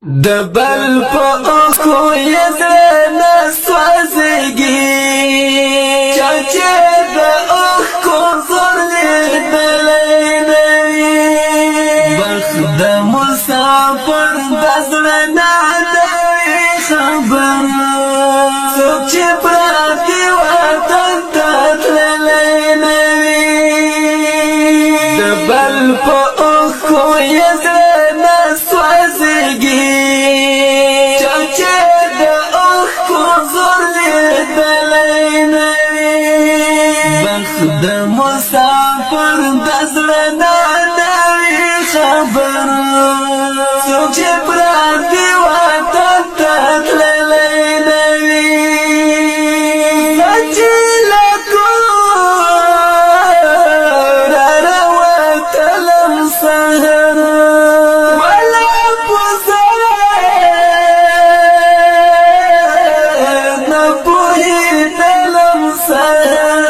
دبل پاکو یزنا سوازگی چاچه دا اخکو زرلی دلینوی بخد مسافر دزرنا دوی خبر سوک چه پراتی وطن تطلینوی دبل پاکو یزنا سوازگی د مسافر دزرنا نوی خبر څوک چې پراتی وطن ته تللی نوی چې له کوره راوتلم سهر ولا په ځای نه پوهېدلم سهر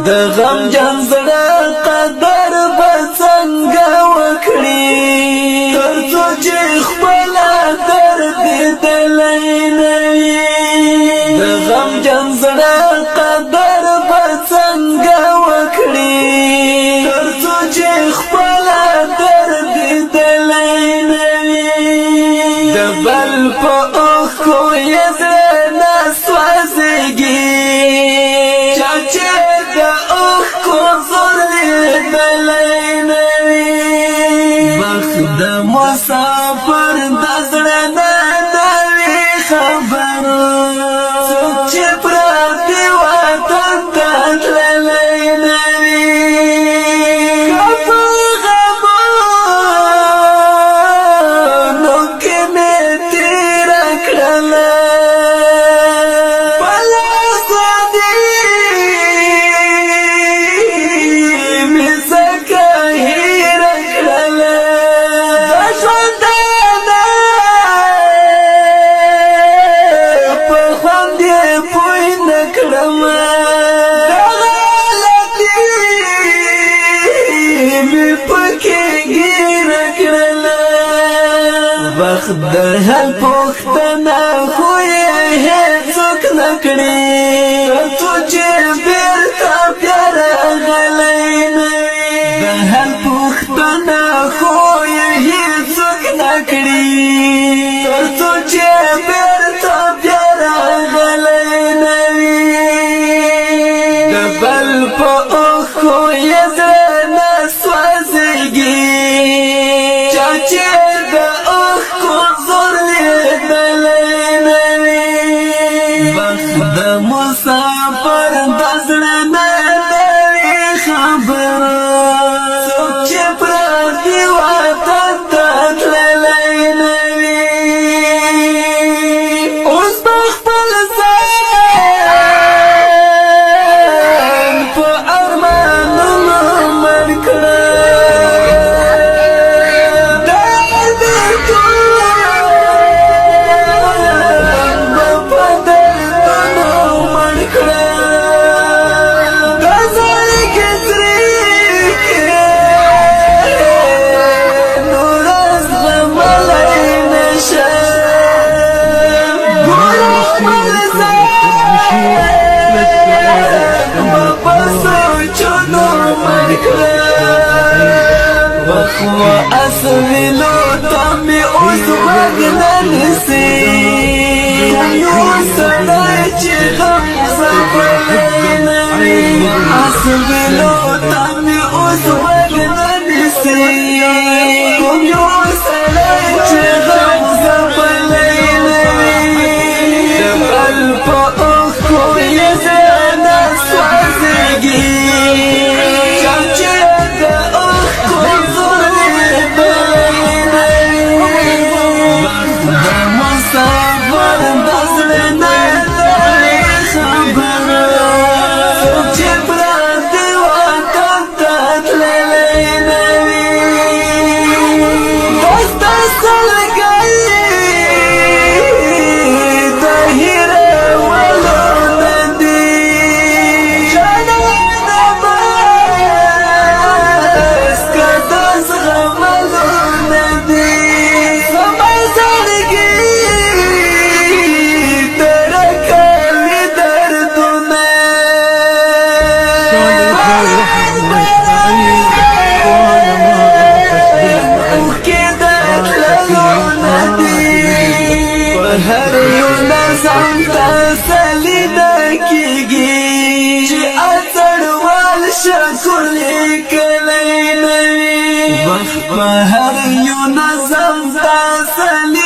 د غم جن زړه قدر به څنګه وکړي تر څو چې خپل درد دلی نه وي د غم جن زړه قدر به څنګه وکړي تر څو چې خپل درد دلی نه وي د بل په اوښکو یې زړه نه سوځېږي د مسافر دزرنا نوی خبر څوک چې پراتی وطن ته تللی نوی په غمونو کې مې تېره کړله په لاسو دې مې ځکه هېره کړله وخت د هر پوښتنه خو یې هېڅوک نه کړي تر څو چې بېرته بیا راغلی نه وي د هر پوښتنه خو یې هېڅوک نه کړي تر څو چې بېرته بیا راغلی نه وي د بل په اوښکو یې زړه نه سوځېږي چا چې د مسافر دزرنا نوی خبر څوک چې پراتی وطن ته تللی نه وي اوس به خپل ځان په ارمانونو مړ کړم درد وخو اسویلو تامی اوز وگننسی یو سڑای چی غم زبلینوی اسویلو تامی اوز وگننسی یو سڑای چی غم زبلینوی دبل پا اوخو یزانا سوازگی بخت بهر یو نظم تاسلی